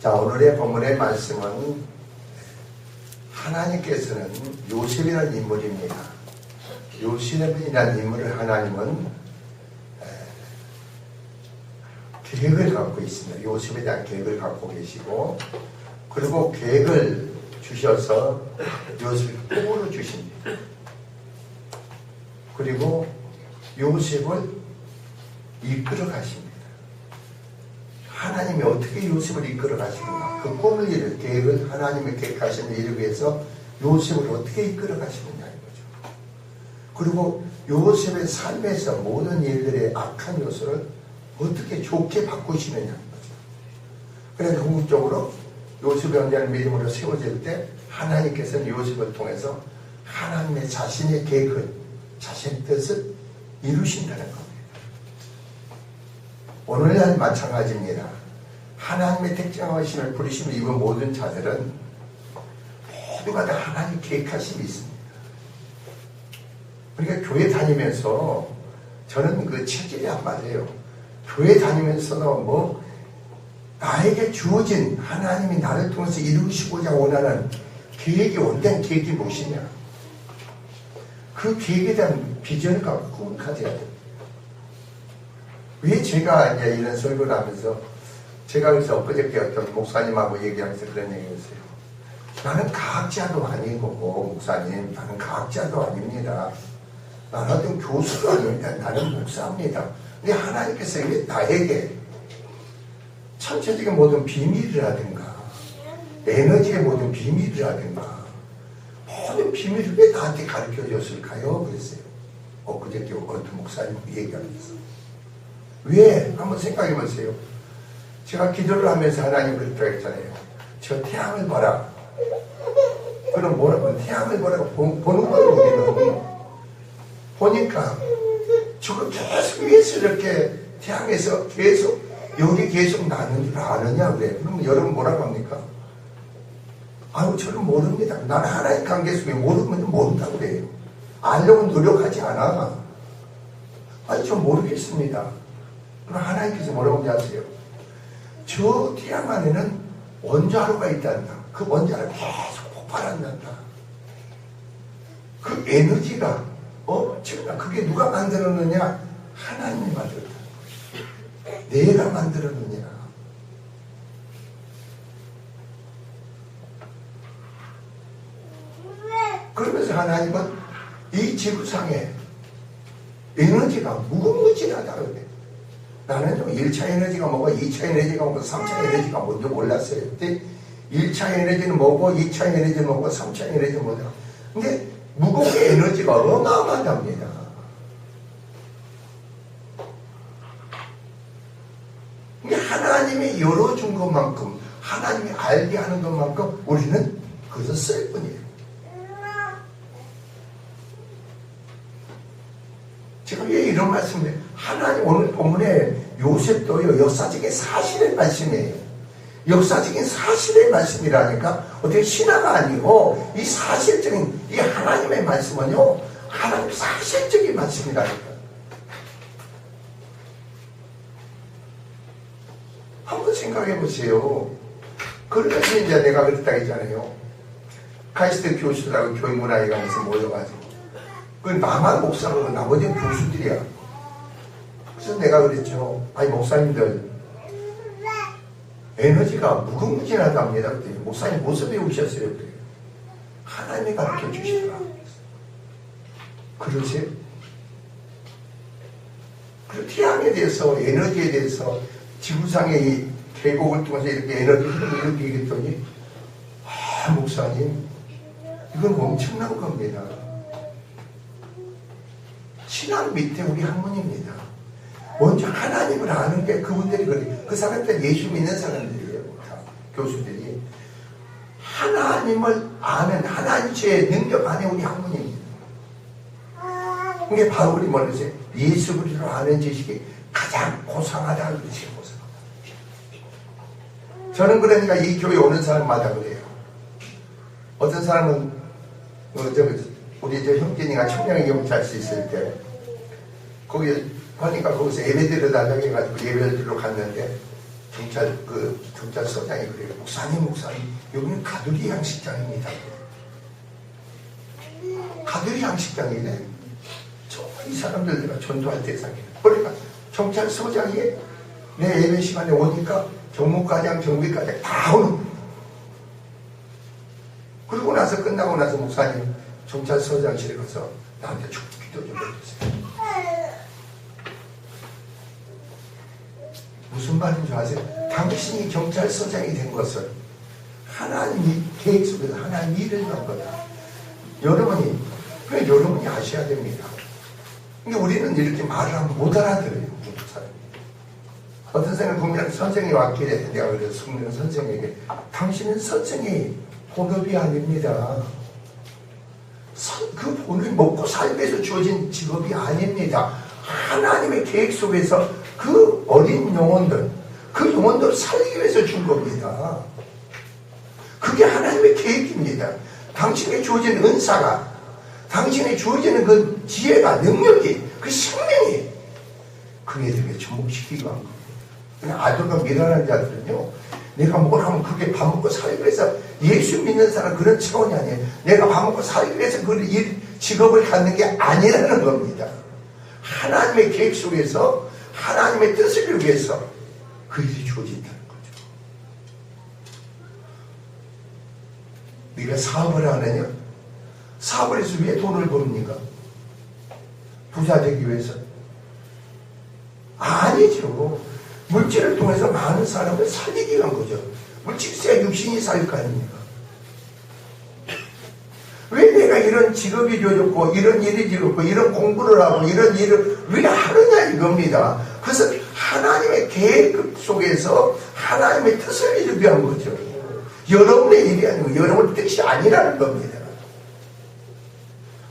자, 오늘의 본문의 말씀은 하나님께서는 요셉이라는 인물입니다. 요셉이라는 인물을 하나님은 계획을 갖고 있습니다. 요셉에 대한 계획을 갖고 계시고, 그리고 계획을 주셔서 요셉을 꿈으로 주십니다. 그리고 요셉을 이끌어 가십니다. 하나님이 어떻게 요셉을 이끌어 가시는가? 그 꿈을 이룰 계획을 하나님의 계획하심을 이루기 위해서 요셉을 어떻게 이끌어 가시느냐는 거죠. 그리고 요셉의 삶에서 모든 일들의 악한 요소를 어떻게 좋게 바꾸시느냐는 거죠. 그래서 궁극적으로 요셉의 언제는 믿음으로 세워질 때 하나님께서는 요셉을 통해서 하나님의 자신의 계획을, 자신의 뜻을 이루신다는 겁니다. 오늘날 마찬가지입니다. 하나님의 택정하심을 부르심을 입은 모든 자들은 모두가 다 하나님 계획하심이 있습니다. 그러니까 교회 다니면서 저는 그 체질이 안 맞아요. 교회 다니면서도 나에게 주어진 하나님이 나를 통해서 이루시고자 원하는 계획이 온전한 계획이 무엇이냐? 그 계획에 대한 비전을 갖고 꿈을 가져야 돼요. 왜 제가 이제 이런 설교를 하면서 제가 그래서 엊그저께 어떤 목사님하고 얘기하면서 그런 얘기를 했어요. 나는 과학자도 아니고 목사님, 나는 과학자도 아닙니다. 나는 어떤 교수도 아닙니다. 나는 목사입니다. 근데 하나님께서 왜 나에게 천체적인 모든 비밀이라든가 에너지의 모든 비밀이라든가 모든 비밀을 왜 나한테 가르쳐 줬을까요? 그랬어요. 엊그저께 어떤 목사님하고 얘기하면서. 왜? 한번 생각해 보세요. 제가 기도를 하면서 하나님 그렇다고 했잖아요. 저 태양을 봐라. 그럼 뭐라고? 태양을 보라고 보는 거예요. 우리는. 보니까 저거 계속 위에서 이렇게 태양에서 계속 여기 계속 나는 줄 아느냐 그래. 그러면 여러분 뭐라고 합니까? 아유 저는 모릅니다. 나는 하나의 관계 속에 모르면 모른다고 그래요. 알려고 노력하지 않아. 아니 저 모르겠습니다. 그럼 하나님께서 뭐라고 하는지 아세요? 저 태양 안에는 원자로가 있단다. 그 원자로 계속 폭발한단다. 그 에너지가 지금 그게 누가 만들었느냐? 하나님이 만들었다. 내가 만들었느냐? 그러면서 하나님은 이 지구상에 에너지가 무궁무진하다 그래. 나는 1차 에너지가 뭐고 2차 에너지가 뭐고 3차 에너지가 뭔지 몰랐어요. 근데 1차 에너지는 뭐고 2차 에너지는 뭐고 3차 에너지는 뭐다. 근데 무궁의 에너지가 어마어마합니다. 하나님이 열어준 것만큼 하나님이 알게 하는 것만큼 우리는 그것을 쓸 뿐이에요. 제가 왜 이런 말씀을 하나님 오늘 본문에 요셉도요 역사적인 사실의 말씀이에요. 역사적인 사실의 말씀이라니까 어떻게 신화가 아니고 이 사실적인 이 하나님의 말씀은요 하나님 사실적인 말씀이라니까. 한번 생각해 보세요. 그러면서 이제 내가 그랬다 했잖아요. 카이스트 교수들하고 교육문화에 가면서 모여가지고 그 나만 목사고 나머지는 교수들이야. 그래서 내가 그랬죠. 아니 목사님들 에너지가 무궁무진하답니다. 그랬더니 목사님 무엇을 배우셨어요? 하나님이 가르쳐 주시더라. 그러세요? 그리고 태양에 대해서 에너지에 대해서 지구상의 이 계곡을 통해서 이렇게 에너지 흐름을 이렇게 얘기했더니 목사님 이건 엄청난 겁니다. 신앙 밑에 우리 학문입니다. 먼저 하나님을 아는 게 그분들이 그래. 그 사람들 예수 믿는 사람들이에요. 다 교수들이 하나님을 아는 하나님의 능력 안에 우리 학문입니다. 그게 바로 우리 뭐라지 예수 그리스도를 아는 지식이 가장 고상하다는 것이 고상하다. 저는 그러니까 이 교회 오는 사람마다 그래요. 어떤 사람은 우리 저 형진이가 청량의 영찰 수 있을 때 거기 하니까 거기서 예배 드려달라고 해가지고 예배를 드리러 갔는데 경찰서장이 그래요. 목사님, 여기는 가두리 양식장입니다. 가두리 양식장이네. 이 사람들 내가 전도할 대상이야. 그러니까 경찰서장이 내 예배 시간에 오니까 정무과장, 정비과장 다 오는 거예요. 그러고 나서 끝나고 나서 목사님 경찰서장실에 가서 나한테 기도 좀 해주세요. 무슨 말인 줄 아세요? 당신이 경찰서장이 된 것은 하나님이 계획 속에서 하나님이 일을 한 거다. 여러분이 아셔야 됩니다. 근데 우리는 이렇게 말을 하면 못 알아들어요. 어떤 생각을 선생이 왔길래 내가 그래서 숙명 선생에게 당신은 선생이 본업이 아닙니다. 그 본을 먹고 살기 위해서 주어진 직업이 아닙니다. 하나님의 계획 속에서 그 어린 영혼들, 그 영혼들을 살리기 위해서 준 겁니다. 그게 하나님의 계획입니다. 당신에게 주어진 은사가, 당신에게 주어지는 그 지혜가, 능력이, 그 생명이 그에 대해 접목시키고 한 겁니다. 그냥 아들과 미련한 자들은요, 내가 뭘 하면 그게 밥 먹고 살기 위해서 예수 믿는 사람 그런 차원이 아니에요. 내가 밥 먹고 살기 위해서 그 직업을 갖는 게 아니라는 겁니다. 하나님의 계획 속에서 하나님의 뜻을 위해서 그 일이 주어진다는 거죠. 네가 사업을 하느냐? 사업을 해서 왜 돈을 버립니까? 부자 되기 위해서? 아니죠. 물질을 통해서 많은 사람을 살리기 위한 거죠. 물질이 있어야 육신이 살 거 아닙니까? 왜 내가 이런 직업이 주어졌고 이런 일이 주어졌고 이런 공부를 하고 이런 일을 왜 하느냐 이겁니다. 그래서 하나님의 계획 속에서 하나님의 뜻을 이루기 위한 거죠. 여러분의 일이 아니고 여러분의 뜻이 아니라는 겁니다.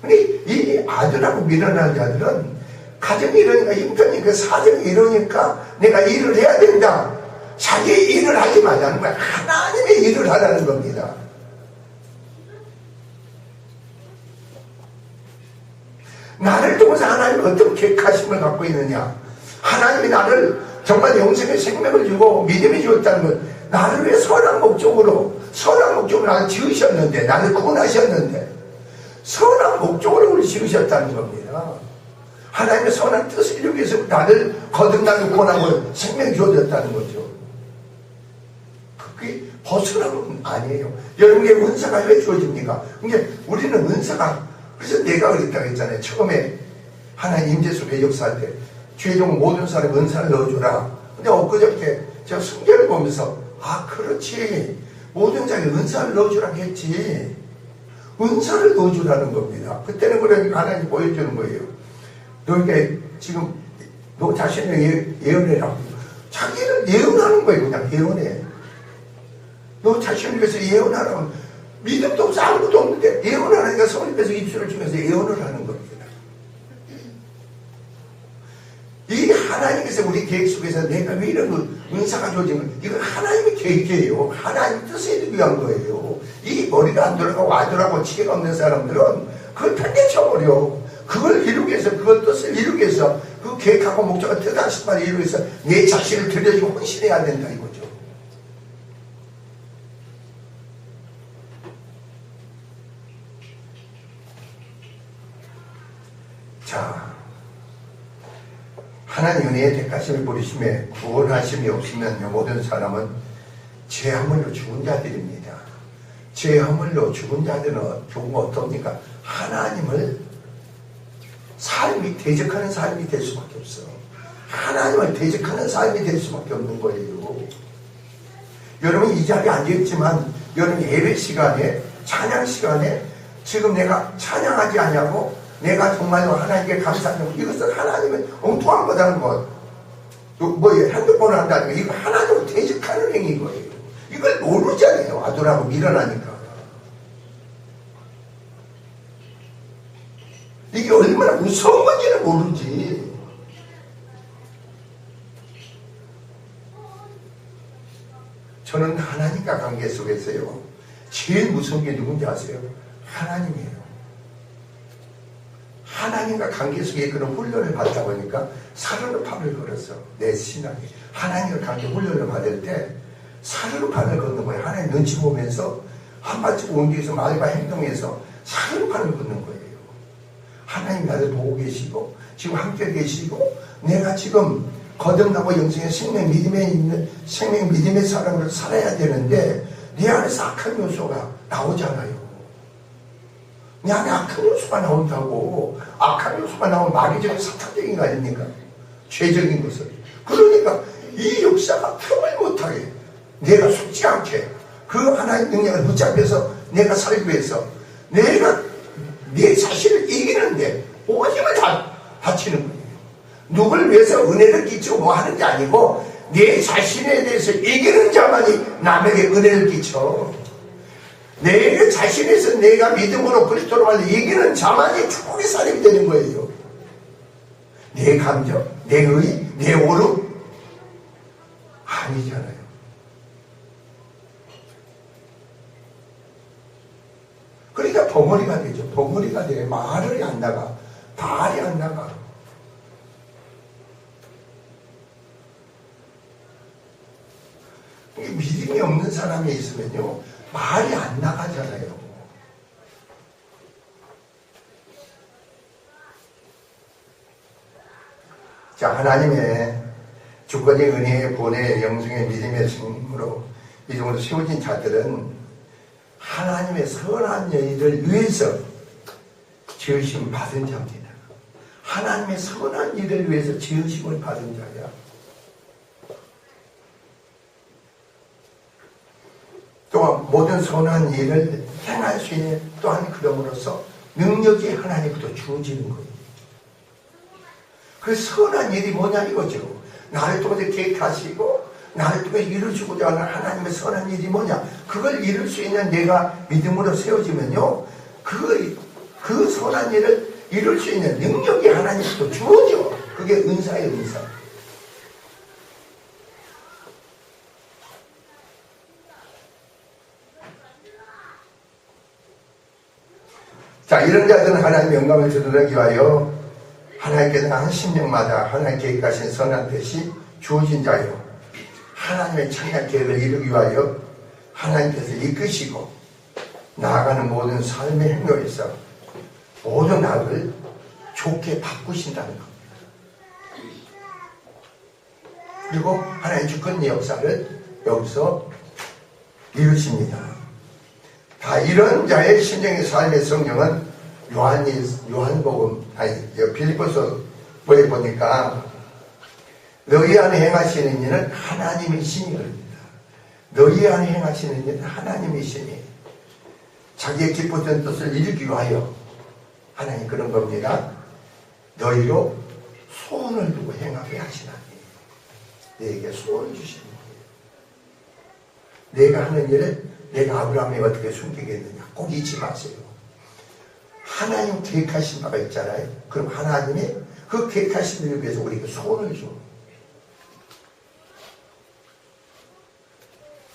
근데 이 아들하고 미련한 자들은 가정이 이러니까 형편이니까 사정이 이러니까 내가 일을 해야 된다. 자기 일을 하지 말라는 거야. 하나님의 일을 하라는 겁니다. 나를 통해서 하나님이 어떤 계획하심을 갖고 있느냐. 하나님이 나를 정말 영생의 생명을 주고 믿음이 주었다는 건 나를 위해 선한 목적으로 나를 지으셨는데, 나를 구원하셨는데 선한 목적으로 우리 지으셨다는 겁니다. 하나님의 선한 뜻을 이루기 위해서 나를 거듭나게 구원하고 생명이 주어졌다는 거죠. 그게 벗어난 건 아니에요. 여러분에게 은사가 왜 주어집니까? 근데 우리는 은사가, 그래서 내가 그랬다고 했잖아요. 처음에 하나님 임재 속에 역사할 때 죄종 모든 사람에 은사를 넣어주라. 근데 엊그저께 제가 성경을 보면서 그렇지, 모든 자에게 은사를 넣어주라고 했지. 은사를 넣어주라는 겁니다. 그때는 그러니까 하나님 보여주는 거예요. 너에게 지금 너 자신을 예언해라. 자기를 예언하는 거예요. 그냥 예언해. 너 자신을 위해서 예언하라면 믿음도 없어 아무것도 없는데 예언하니까 성령께서 입술을 주면서 예언을 하는 겁니다. 이 하나님께서 우리 계획 속에서 내가 왜 이런 은사가 주어진 거, 이건 하나님의 계획이에요. 하나님의 뜻에 이르기 위한 거예요. 이 머리가 안 돌아가고 아들하고 지혜가 없는 사람들은 그걸 편개쳐버려. 그걸 이루기 위해서, 그걸 뜻을 이루기 위해서, 그 계획하고 목적을 뜻하신 바를 이루기 위해서 내 자신을 들여주고 헌신해야 된다 이거죠. 자, 하나님 은혜의 택하심을 버리심에 구원하심이 없으면 모든 사람은 죄화물로 죽은 자들입니다. 죄화물로 죽은 자들은 조금 어떻습니까? 하나님을 삶이 대적하는 삶이 될 수밖에 없어. 하나님을 대적하는 삶이 될 수밖에 없는 거예요. 여러분 이 자리에 앉아있지만 여러분 예배 시간에, 찬양 시간에 지금 내가 찬양하지 않냐고, 내가 정말로 하나님께 감사하냐고, 이것은 하나님의 엉뚱한 거다는 것. 핸드폰을 한다는 거, 이거 하나님을 대적하는 행위인 거예요. 이걸 모르잖아요. 아들하고 밀어나니까. 이게 얼마나 무서운 건지는 모르지. 저는 하나님과 관계 속에서요, 제일 무서운 게 누군지 아세요? 하나님이에요. 하나님과 관계 속에 그런 훈련을 받다 보니까 사르르판을 걸었어. 내 신앙이. 하나님과 관계 훈련을 받을 때 사르르판을 걷는 거예요. 하나님 눈치 보면서 한 발짝 움직여서 말과 행동에서 사르르판을 걷는 거예요. 하나님 나를 보고 계시고 지금 함께 계시고 내가 지금 거듭나고 영생의 생명 믿음에 있는 생명 믿음의 사람으로 살아야 되는데 내 안에서 악한 요소가 나오잖아요. 내 안에 악한 요소가 나온다고. 악한 요소가 나오면 마귀적인 사탄적인 거 아닙니까? 죄적인 것을. 그러니까 이 역사가 틈을 못하게 내가 속지 않게 그 하나의 능력을 붙잡혀서 내가 살기 위해서 내가 내 자신을 이기는데 오직을 다치는 거예요. 누굴 위해서 은혜를 끼치고 뭐 하는 게 아니고 내 자신에 대해서 이기는 자만이 남에게 은혜를 끼쳐. 내 자신에서 내가 믿음으로 그리스도로 말해 이기는 자만이 축복의 사람이 되는 거예요. 내 감정, 내 의, 내 오름 아니잖아요. 그러니까 벙어리가 되죠. 벙어리가 돼. 말을 안 나가. 발이 안 나가. 믿음이 없는 사람이 있으면요 말이 안 나가잖아요. 자, 하나님의 주권의 은혜의 구원의 영생의 믿음의 믿음으로 세워진 자들은 하나님의 선한 일을 위해서 지으심 받은 자입니다. 하나님의 선한 일을 위해서 지으심을 받은 자야. 또한 모든 선한 일을 행할 수 있는 또한 그럼으로써 능력이 하나님부터 주어지는 거예요. 그 선한 일이 뭐냐 이거죠. 나를 통해서 계획하시고 나를 통해서 이루시고자 하는 하나님의 선한 일이 뭐냐. 그걸 이룰 수 있는 내가 믿음으로 세워지면요 그 선한 일을 이룰 수 있는 능력이 하나님부터 주어져. 그게 은사예요. 은사. 자, 이런 자들은 하나님의 영광을 드러내기 위하여 하나님께서 한 심령마다 하나님 계획하신 선한 뜻이 주어진 자요. 하나님의 창작 계획을 이루기 위하여 하나님께서 이끄시고 나아가는 모든 삶의 행로에서 모든 악을 좋게 바꾸신다는 겁니다. 그리고 하나님의 주권의 역사를 여기서 이루십니다. 다 이런 자의 심령의 삶의 성령은 빌립보서에 보니까 너희 안에 행하시는 일은 하나님이시니 그럽니다. 너희 안에 행하시는 일은 하나님이시니 자기의 기쁘던 뜻을 이루기 위하여 하나님 그런 겁니다. 너희로 소원을 두고 행하게 하시나니 너에게 소원을 주시는 거예요. 내가 하는 일을 내가 아브라함에 어떻게 숨기겠느냐 꼭 잊지 마세요. 하나님 계획하신 바가 있잖아요. 그럼 하나님이 그 계획하신 일을 위해서 우리에게 소원을 줘.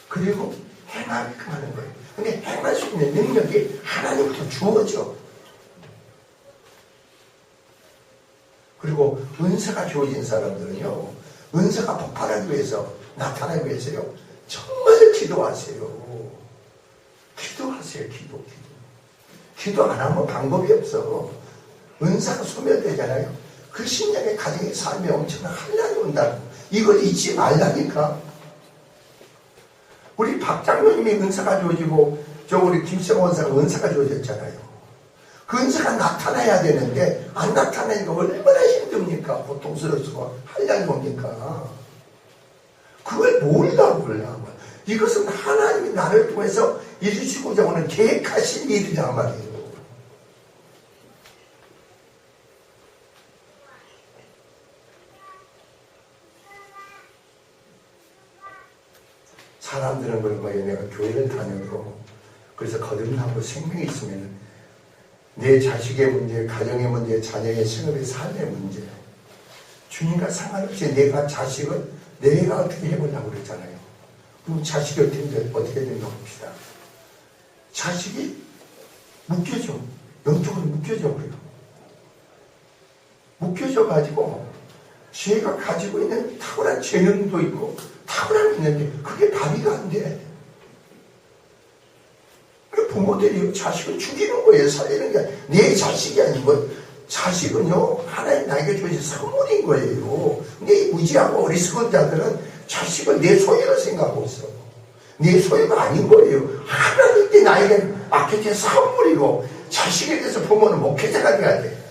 그리고 행하게끔 하는 거예요. 근데 행할 수 있는 능력이 하나님부터 주어져. 그리고 은사가 주어진 사람들은요 은사가 폭발하기 위해서 나타나기 위해서요 정말 기도하세요. 기도하세요. 기도 안 하면 방법이 없어. 은사가 소멸되잖아요. 그 심령의 가정의 삶에 엄청난 한란이 온다고. 이걸 잊지 말라니까. 우리 박 장로님이 은사가 주어지고 우리 김세호 원사가 은사가 주어졌잖아요. 그 은사가 나타나야 되는데 안 나타나니까 얼마나 힘듭니까? 고통스러워서 한란이 옵니까? 그걸 몰라. 이것은 하나님이 나를 통해서 이루시고자 하는 계획하신 일이란 말이에요. 사람들은 그런 거예요. 내가 교회를 다녀도 그래서 거듭나고 생명이 있으면 내 자식의 문제, 가정의 문제, 자녀의 생업의 삶의 문제 주님과 상관없이 내가 자식을 내가 어떻게 해보려고 그랬잖아요. 그럼 자식이 어떻게 된가 봅시다. 자식이 묶여져. 영적으로 묶여져 버려. 묶여져 가지고 제가 가지고 있는 탁월한 재능도 있고 탁월함이 있는데 그게 발휘가 안 돼. 부모들이 자식을 죽이는 거예요. 살리는 게 내 자식이 아니고 자식은요 하나님 나에게 주신 선물인 거예요. 근데 이 무지하고 어리석은 자들은 자식을 내 소유로 생각하고 있어. 내 소유가 아닌 거예요. 하나님께 나에게 맡겨진 선물이고 자식에 대해서 부모는 목회자가 돼야 돼.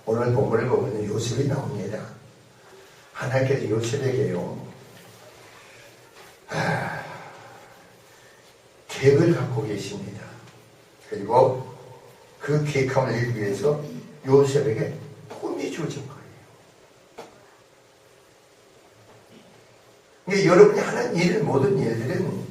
오늘 본문을 보면 요셉이 나옵니다. 하나님께서 요셉에게요 계획을 갖고 계십니다. 그리고 그 계획함을 이루기 위해서 요셉에게 꿈이 주어진 거예요. 그러니까 여러분이 하는 일, 모든 일들은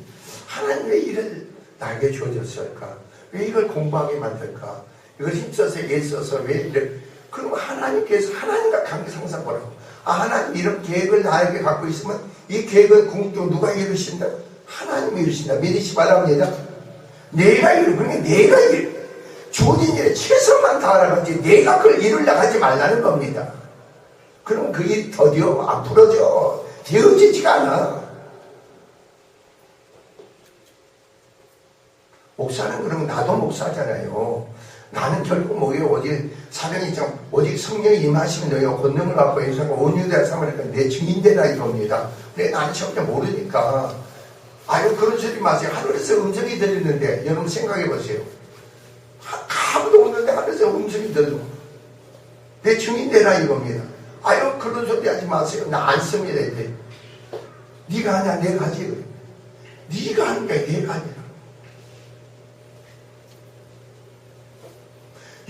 하나님의 일을 나에게 주어졌을까? 왜 이걸 공부하게 만들까? 이걸 힘써서 애써서 왜 이래? 그럼 하나님께서 하나님과 관계 상상 보라고. 하나님 이런 계획을 나에게 갖고 있으면 이 계획을 궁극적으로 누가 이루신다? 하나님이 이루신다. 믿으시 바랍니다. 내가 이루, 그러니까 내가 이루. 주어진 일에 최선만 다하라고 하지 내가 그걸 이루려고 하지 말라는 겁니다. 그럼 그 일이 더디어 안 풀어져. 되어지지가 않아. 목사는 그러면 나도 목사잖아요. 나는 결국 뭐예요? 어디 사명이 좀 오직 성령이 임하시면 너희가 권능을 갖고 예수님과 온유대하 삼으니까 내 증인되라 이겁니다. 근데 나는 절대 모르니까 아유 그런 소리 마세요. 하늘에서 음성이 들리는데 여러분 생각해 보세요. 아무도 없는데 하늘에서 음성이 들려. 내 증인되라 이겁니다. 아유 그런 소리 하지 마세요. 나 안 씁니다. 이제 네가 하냐 내가 하지. 네가 하는 게 내가 하냐.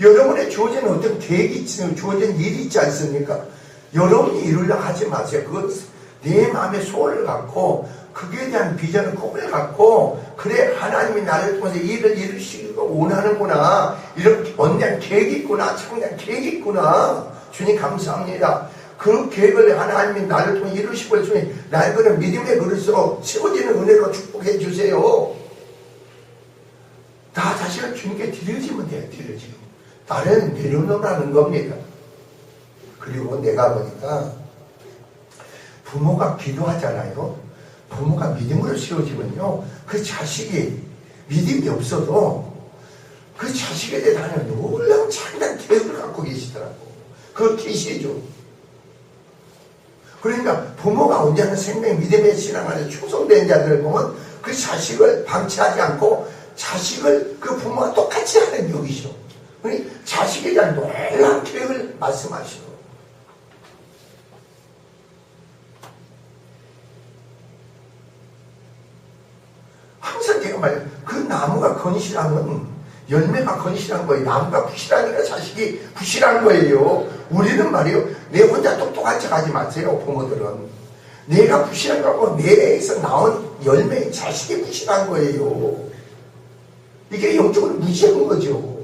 여러분의 주어진 어떤 계획이 주어진 일이 있지 않습니까? 여러분이 이루려고 하지 마세요. 그건 내 마음의 소원을 갖고 그에 대한 비전을 꿈을 갖고 그래 하나님이 나를 통해서 일을 이루시기를 원하는구나. 이런 언니한 계획이 있구나. 창대한 계획이 있구나. 주님 감사합니다. 그 계획을 하나님이 나를 통해 이루시고 있으니 나의 그런 믿음의 그릇으로 세워지는 은혜로 축복해 주세요. 나 자신을 주님께 드려지면 돼요. 드려지면. 나를 내려놓으라는 겁니다. 그리고 내가 보니까 부모가 기도하잖아요. 부모가 믿음으로 세워지면요. 그 자식이 믿음이 없어도 그 자식에 대한 놀라운 장단 계획을 갖고 계시더라고. 그 계시죠. 그러니까 부모가 언제나 생명 믿음의 신앙 안에 충성된 자들을 보면 그 자식을 방치하지 않고 자식을 그 부모와 똑같이 하는 여기죠. 자식에 대한 놀라운 계획을 말씀하시고 항상 제가 말해요. 그 나무가 건실하면 열매가 건실한 거예요. 나무가 부실하니까 자식이 부실한 거예요. 우리는 말이요. 내 혼자 똑똑한 척 하지 마세요. 부모들은. 내가 부실한 거고 내에서 나온 열매인 자식이 부실한 거예요. 이게 영적으로 무시한 거죠.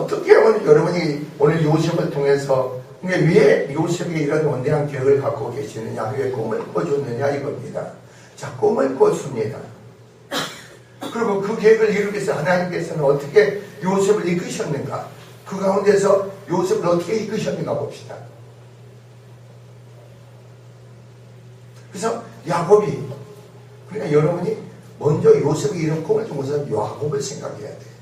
어떻게 하면 여러분이 오늘 요셉을 통해서 왜 요셉이 이런 원대한 계획을 갖고 계시느냐, 왜 꿈을 꿔줬느냐 이겁니다. 자, 꿈을 꿨습니다. 그리고 그 계획을 이루기 위해서 하나님께서는 어떻게 요셉을 이끄셨는가, 그 가운데서 요셉을 어떻게 이끄셨는가 봅시다. 그래서 야곱이, 그러니까 여러분이 먼저 요셉이 이런 꿈을 통해서 야곱을 생각해야 돼.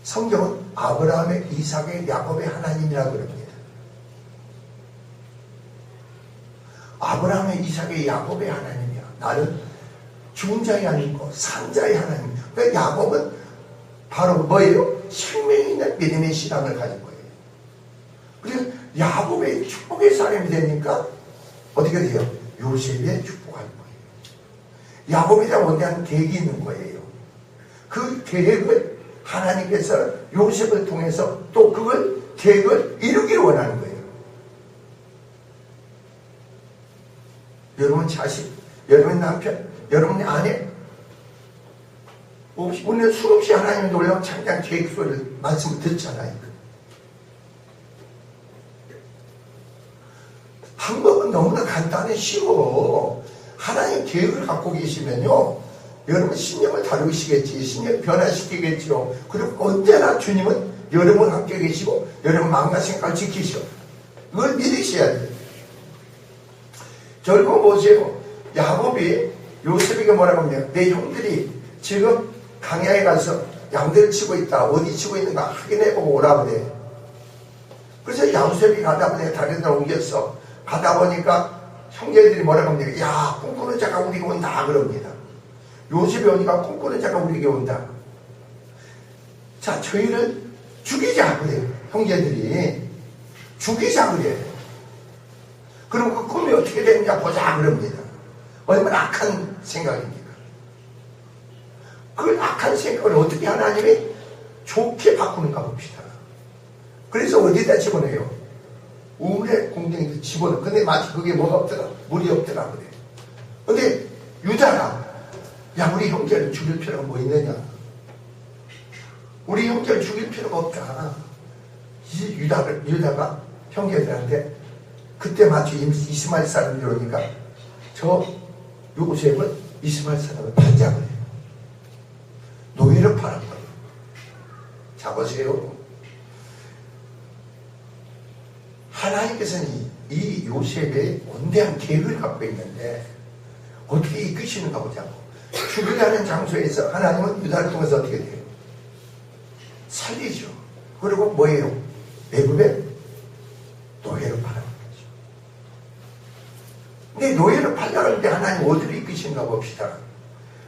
성경은 아브라함의, 이삭의, 야곱의 하나님이라고 그럽니다. 아브라함의, 이삭의, 야곱의 하나님이야. 나는 죽은 자의 아니고 산 자의 하나님. 그러니까 야곱은 바로 뭐예요? 생명이 있는 믿음의 신앙을 가진 거예요. 그래서 야곱의 축복의 사람이 되니까 어떻게 돼요? 요셉의 축복하는 거예요. 야곱에 대한 원대한 계획이 있는 거예요. 그 계획을 하나님께서 요셉을 통해서 또 그걸 계획을 이루기를 원하는 거예요. 여러분 자식, 여러분 남편, 여러분의 안에 우리는 수없이 하나님의 놀라운 창작 계획서를 말씀을 듣잖아요. 방법은 너무나 간단해 쉬워. 하나님 계획을 갖고 계시면요, 여러분 신령을 다루시겠지, 신령 변화시키겠죠. 그리고 언제나 주님은 여러분 함께 계시고 여러분 마음과 생각을 지키셔. 그걸 믿으셔야 돼요. 결국 보세요. 야곱이 요셉에게 뭐라고 합니까? 내 형들이 지금 강야에 가서 양들을 치고 있다. 어디 치고 있는가 확인해보고 오라고 그래. 그래서 요셉이 가다 보니까 다른 데로 옮겼어. 가다 보니까 형제들이 뭐라고 합니까? 야, 꿈꾸는 자가 우리에게 온다 그럽니다. 요셉이 오니까 꿈꾸는 자가 우리에게 온다. 자, 저희를 죽이자 그래요. 형제들이 죽이자 그래요. 그럼 그 꿈이 어떻게 되느냐 보자 그럽니다. 얼마나 악한 생각입니까? 그 악한 생각을 어떻게 하나님이 좋게 바꾸는가 봅시다. 그래서 어디다 집어넣어요? 우물에 공중에 집어넣어. 근데 마치 그게 뭐가 없더라? 물이 없더라 그래. 근데 유다가 야, 우리 형제를 죽일 필요가 뭐 있느냐? 우리 형제를 죽일 필요가 없다. 유다가 형제들한테 그때 마치 이스마엘 사람들이 오니까 저 요셉을 이스마엘 사람을 팔자 그래요. 노예를 팔았거든요. 자, 보세요. 하나님께서는 이 요셉의 원대한 계획을 갖고 있는데 어떻게 이끄시는가 보자고. 죽이라는 장소에서 하나님은 유다를 통해서 어떻게 돼요? 살리죠. 그리고 뭐예요? 애굽의 노예를 팔아는 거죠. 근데 노예를 팔려는데 하나님 어디로 이끄시는가 봅시다.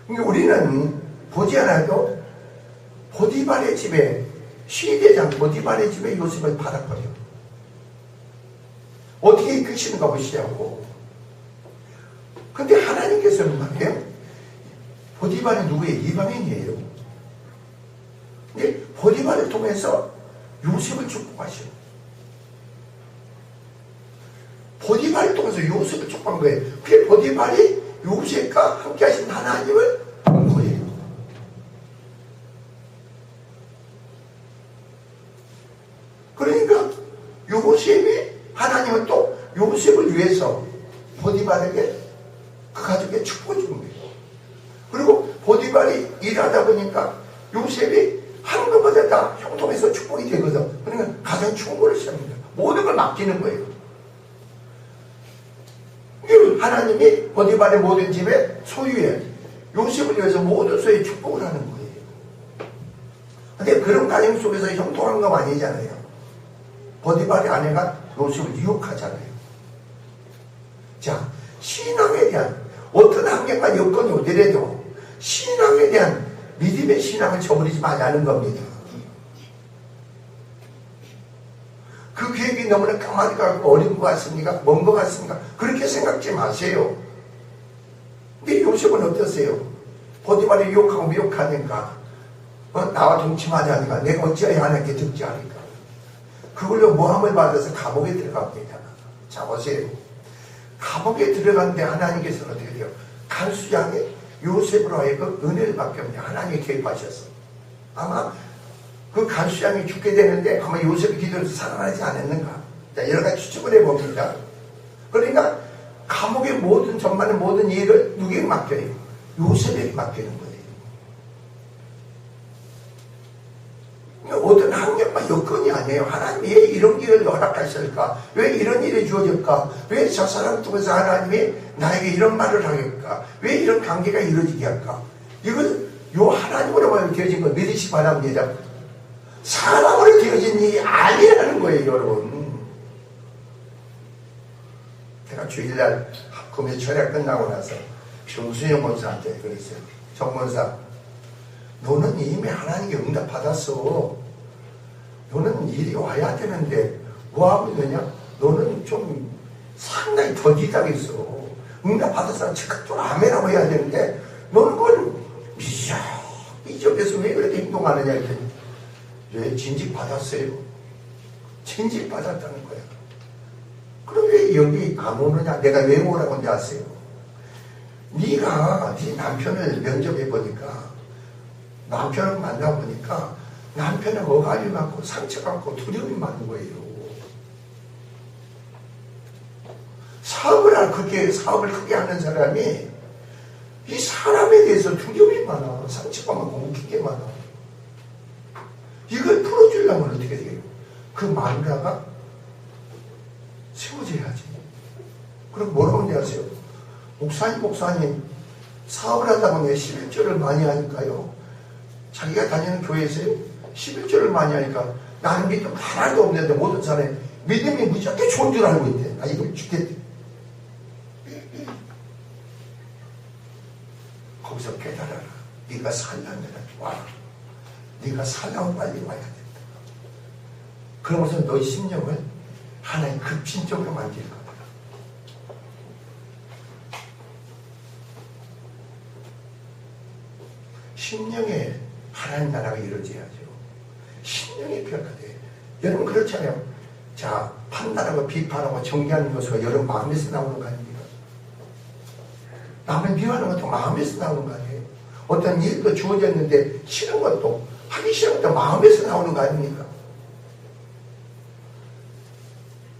그러니까 우리는 보지 않아도 보디발의 집에, 시대장 보디발의 집에 요셉을 팔아버려. 어떻게 이끄시는가 보시자고. 근데 하나님께서는 말이에요. 보디발은 누구예요? 이방인이에요. 근데 보디발을 통해서 요셉을 축복하셔. 보디발을 통해서 요셉을 축복한 거예요. 그게 보디발이 요셉과 함께 하신 하나님을 본 거예요. 그러니까 요셉이 하나님은 또 요셉을 위해서 보디발에게 그 가족에 축복을 주는 거예요. 그리고 보디발이 일하다 보니까 요셉이 하는 것보다 다 형통해서 축복이 되거든. 그러니까 가장 충고를 시작합니다. 모든 걸 맡기는 거예요. 하나님이 보디발의 모든 집에 소유에 요셉을 위해서 모든 소유에 축복을 하는 거예요. 근데 그런 가정 속에서 형통한 건 아니잖아요. 보디발의 아내가 요셉을 유혹하잖아요. 자, 신앙에 대한 어떤 환경과 여건이 오더라도 신앙에 대한 믿음의 신앙을 저버리지 말라는 겁니다. 그 계획이 너무나 까마득 하고 어린 것 같습니까? 먼 것 같습니까? 그렇게 생각지 마세요. 근데 요셉은 어떠세요? 보디발이 유혹하고 미혹하니까 나와 동침하자니까 내가 어찌하여 하나님께 듣지 않을까? 그걸로 모함을 받아서 감옥에 들어갑니다. 자, 보세요. 감옥에 들어갔는데 하나님께서는 어떻게 돼요? 간수장에 요셉으로 하여금 은혜를 받게 합니다. 하나님이 계획하셨어. 아마 그 간수장이 죽게 되는데 아마 요셉이 기도해서 살아나지 않았는가. 자, 여러 가지 추측을 해봅니다. 그러니까 감옥의 모든 전반의 모든 일을 누구에게 맡겨요? 요셉에게 맡기는 거예요. 어떤 환경과 여건이 아니에요. 하나님이 왜 이런 길을 허락하실까? 왜 이런 일이 주어질까? 왜 저 사람 통해서 하나님이 나에게 이런 말을 하겠까? 왜 이런 관계가 이루어지게 할까? 이건 요 하나님으로만 되어진 걸 믿으시기 바랍니다. 사람으로 되어진 일이 아니라는 거예요, 여러분. 제가 주일날 금요 철야 끝나고 나서 정수영 권사한테 그랬어요. 정 권사, 너는 이미 하나님께 응답 받았어. 너는 일이 와야 되는데 뭐 하고 있느냐? 너는 좀 상당히 더디다겠어. 응답 받았어. 즉각적으로 아멘하고 해야 되는데 너는 그걸 이쪽에서 왜 그렇게 행동하느냐 했더니 왜 진직 받았어요? 진직 받았다는 거야. 그럼 왜 여기 안 오느냐? 내가 왜 오라고 하는지 아세요? 네가 네 남편을 면접해 보니까, 남편을 만나보니까 남편은 어가리 많고 상처 많고 두려움이 많은 거예요. 그렇게 사업을 크게 하는 사람이 이 사람에 대해서 두려움이 많아. 상처가 많고 웃긴 게 많아. 이걸 풀어주려면 어떻게 돼요? 그 마누라가 세워져야지. 그럼 뭐라고 하세요? 목사님 사업을 하다 보니 11조를 많이 하니까요, 자기가 다니는 교회에서요 11조를 많이 하니까 나는 믿음 하나도 없는데 모든 사람이 믿음이 무지하게 좋은 줄 알고 있대. 나 이걸 죽겠대. 거기서 깨달아라. 네가 살려면 와라. 네가 살려면 빨리 와야 된다. 그러면서 너의 심령을 하나의 급진적으로 만들 거다. 심령에 하나님 나라가 이루어져야죠. 심령이 변화돼. 여러분 그렇잖아요. 자, 판단하고 비판하고 정리하는 요소가 여러분 마음에서 나오는 거 아닙니까? 남을 미워하는 것도 마음에서 나오는 거 아니에요? 어떤 일도 주어졌는데 싫은 것도, 하기 싫은 것도 마음에서 나오는 거 아닙니까?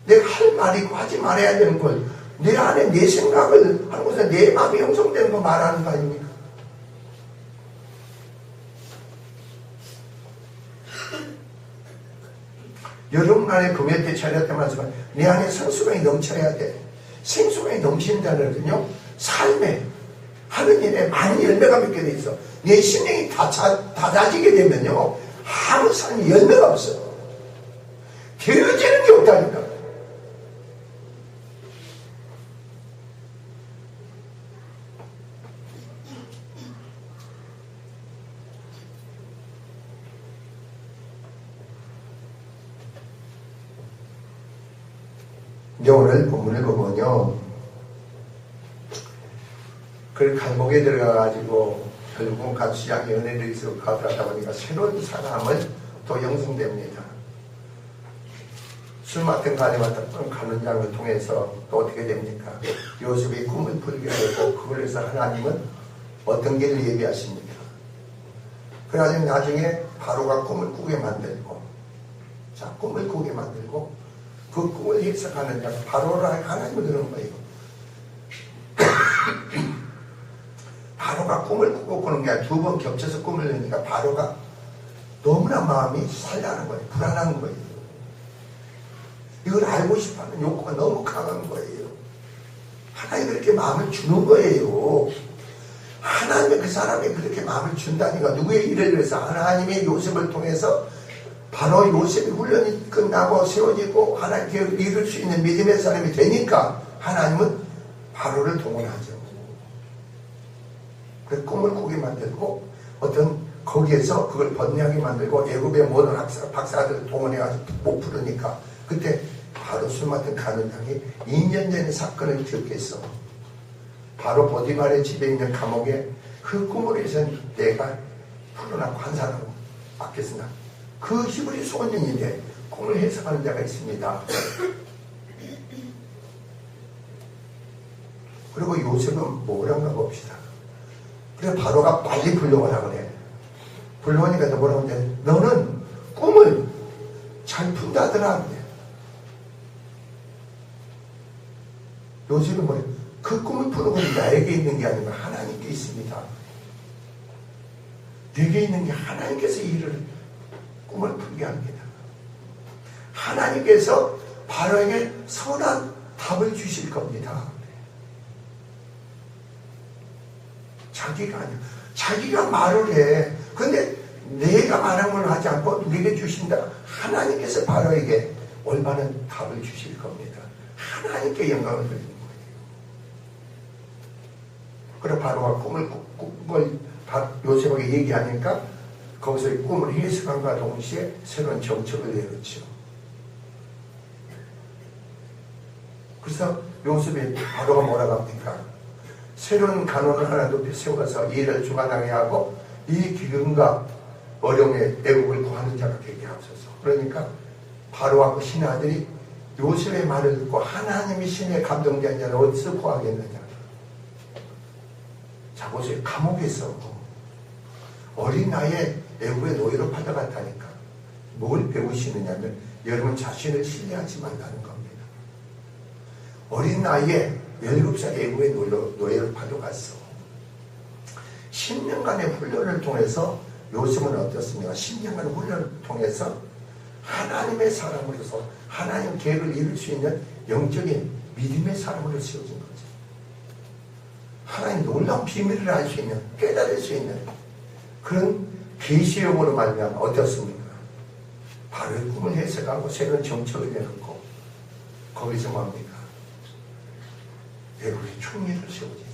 내가 할 말이 있고 하지 말아야 되는 걸, 내 안에 내 생각을 하는 것은 내 마음이 형성되는 거 말하는 거 아닙니까? 여러분 안에 금요 때 차렸 때 말씀은 내 안에 성수강이 넘쳐야 돼. 생수강이 넘친다는 건요, 삶에 하는 일에 많은 열매가 맺게 돼 있어. 내 심령이 닫아지게 되면요, 아무 삶이 열매가 없어. 되어지는 게 없다니까. 이제 오늘 본문을 보면요, 그 감옥에 들어가가지고 결국은 갓수양의 은혜를 있어 가더하다 보니까 새로운 사람을 또 영성됩니다. 술 맡은 간에 맡았던 가는 장을 통해서 또 어떻게 됩니까? 요셉이 꿈을 풀게 되고, 그걸 위해서 하나님은 어떤 길을 예비하십니까? 그래가지고 나중에 바로가 꿈을 꾸게 만들고, 자, 꿈을 꾸게 만들고, 그 꿈을 해석하는 자가 바로를 하나님을 그러는 거예요. 바로가 꿈을 꾸고 꾸는 게 아니라 두 번 겹쳐서 꿈을 내니까 바로가 너무나 마음이 살라는 거예요. 불안한 거예요. 이걸 알고 싶어하는 욕구가 너무 강한 거예요. 하나님이 그렇게 마음을 주는 거예요. 하나님이 그 사람이 그렇게 마음을 준다니까. 누구의 일을 위해서? 하나님의 요셉을 통해서 바로 요셉이 훈련이 끝나고 세워지고 하나님께 이룰 수 있는 믿음의 사람이 되니까 하나님은 바로를 동원하죠. 그 꿈을 꾸게 만들고, 어떤 거기에서 그걸 번뇌하게 만들고, 애굽의 모든 박사들을 동원해가지고 못 부르니까 그때 바로 술 맡은 가늠당이 2년 전의 사건을 기억했어. 바로 보디발의 집에 있는 감옥에 그 꿈을 위해서 내가 풀어놨고 한 사람을 맡겼으나, 그 히브리 소년인데 꿈을 해석하는 자가 있습니다. 그리고 요셉은 뭐란가 봅시다. 그래 바로가 빨리 불러오라 그래. 불러오니까 또 뭐라고 하는데, 너는 꿈을 잘 푼다더라. 요셉은 뭐래? 그 꿈을 푸는 건 나에게 있는 게 아니라 하나님께 있습니다. 내게 있는 게 하나님께서 일을 꿈을 풀게 합니다. 하나님께서 바로에게 선한 답을 주실 겁니다. 자기가 아니야. 자기가 말을 해. 근데 내가 말한 걸 하지 않고 누구에게 주신다? 하나님께서 바로에게 올바른 답을 주실 겁니다. 하나님께 영광을 드리는 거예요. 그래 바로가 꿈을 요셉에게 얘기하니까 거기서 꿈을 해석함과 동시에 새로운 정책을 내렸죠. 그래서 요셉이 바로가 뭐라고 합니까? 새로운 간원을 하나 높이 세워서 일을 주관하게 하고 이 기근과 어려움에 애국을 구하는 자가 되게 하소서. 그러니까 바로와 그 신의 아들이 요셉의 말을 듣고 하나님이 신의 감동자인 자를 어디서 구하겠느냐. 자 보세요. 감옥에서 어린 나이에 애굽의 노예로 팔려갔다니까. 뭘 배우시느냐면 여러분 자신을 신뢰하지 말라는 겁니다. 어린 나이에 17살 애굽의 노예로 팔려갔어. 10년간의 훈련을 통해서 요셉은 어떻습니까? 10년간의 훈련을 통해서 하나님의 사람으로서 하나님 계획을 이룰 수 있는 영적인 믿음의 사람으로 세워진 거죠. 하나님 놀라운 비밀을 알 수 있는, 깨달을 수 있는 그런 계시형으로 말미암아 어떻습니까? 바로의 꿈을 해석하고 새로운 정책을 내놓고 거기서 뭡니까? 애굽의 총리를 세워지죠.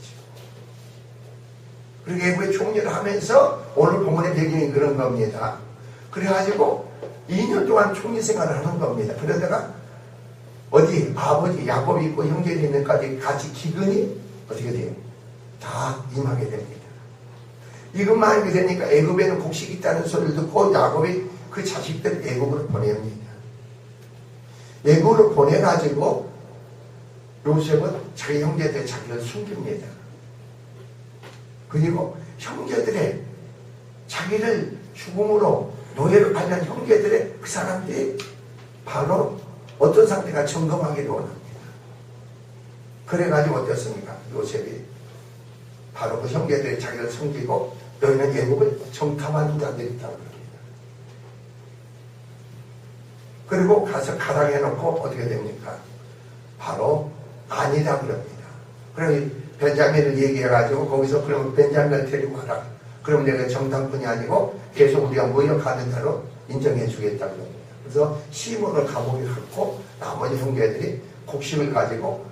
그리고 애굽의 총리를 하면서 오늘 본문의 배경이 그런 겁니다. 그래가지고 2년 동안 총리 생활을 하는 겁니다. 그러다가 어디 아버지 야곱이 있고 형제들이 있는 까지 같이 기근이 어떻게 돼요? 다 임하게 됩니다. 이것만 하게 되니까 애굽에는 곡식이 있다는 소리를 듣고 야곱이 그 자식들 애굽으로 보냅니다. 애굽으로 보내가지고 요셉은 자기 형제들 자기를 숨깁니다. 그리고 형제들의 자기를 죽음으로 노예로 팔린 형제들의 그 사람들이 바로 어떤 상태가 점검하기로 원합니다. 그래가지고 어떻습니까? 요셉이 바로 그 형제들이 자기를 숨기고 너희는 애굽을 정탐하는 자들이라고 합니다. 그리고 가서 가랑해놓고 어떻게 됩니까? 바로 아니다 그럽니다. 그럼 벤자민을 얘기해가지고 거기서 그러면 벤자민을 데리고 가라. 그럼 내가 정탐꾼이 아니고 계속 우리가 모여가는 대로 인정해 주겠다고 합니다. 그래서 시몬을 감옥에 갖고 나머지 형제들이 곡식을 가지고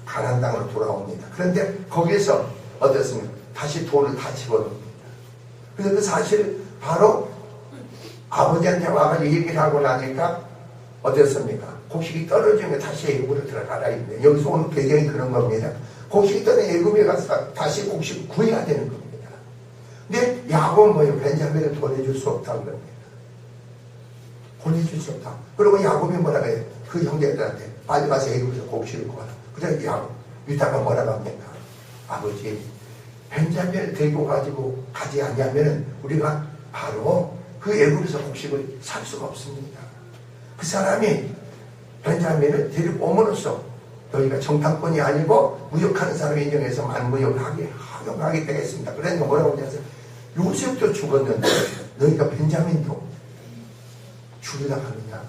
가나안 땅으로 돌아옵니다. 그런데 거기에서 어떻습니까? 다시 돌을 다 집어넣습니다. 그래서 그 사실 바로 아버지한테 와가지고 얘기를 하고 나니까 어땠습니까? 곡식이 떨어지면 다시 애굽으로 들어가라. 여기서 오는 배경이 그런 겁니다. 곡식이 떨어져 애굽에 가서 다시 곡식을 구해야 되는 겁니다. 근데 야곱은 뭐예요? 벤자민을 보내줄 수 없다고 합니다. 보내줄 수 없다. 그리고 야곱이 뭐라고 해요? 그 형제들한테 빨리 가서 애굽에서 곡식을 구하라. 그래서 야곱, 유다가 뭐라고 합니까? 아버지, 벤자민을 데리고 가지 않냐면 우리가 바로 그 애굽에서 곡식을 살 수가 없습니다. 그 사람이 벤자민을 데리고 오므로써 너희가 정탐꾼이 아니고 무역하는 사람을 인정해서 만무역을 하게 되겠습니다. 그러니까 뭐라고 하냐면 요셉도 죽었는데 너희가 벤자민도 죽이다 가느냐.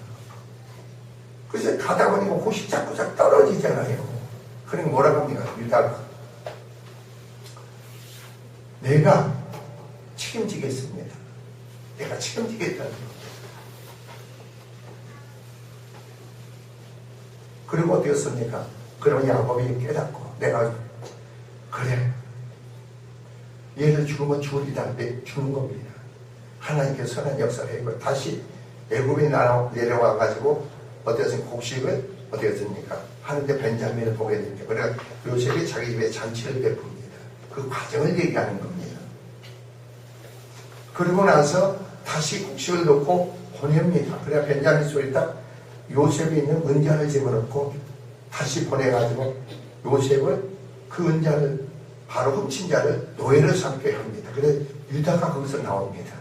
그래서 가다 보니까 곡식 자꾸 떨어지잖아요. 그러니까 뭐라고 합니까? 유다가 내가 책임지겠습니다. 내가 책임지겠다는 거예요. 그리고 어떻겠습니까? 그러면 야곱이 깨닫고 내가 그래 얘를 죽으면 죽으리다 주는 겁니다. 하나님께서 선한 역사를 해고 다시 애굽에 내려와가지고 어떻겠습니까? 곡식을 어떻겠습니까? 하는데 벤자민을 보게 됩니다. 그래서 요셉이 자기 집에 잔치를 베풉니다. 그 과정을 얘기하는 겁니다. 그리고 나서 다시 곡식을 넣고 보냅니다. 그래야 벤자민 소리 딱 요셉이 있는 은잔을 집어넣고 다시 보내가지고 요셉을 그 은잔을 바로 훔친 자를 노예를 삼게 합니다. 그래서 유다가 거기서 나옵니다.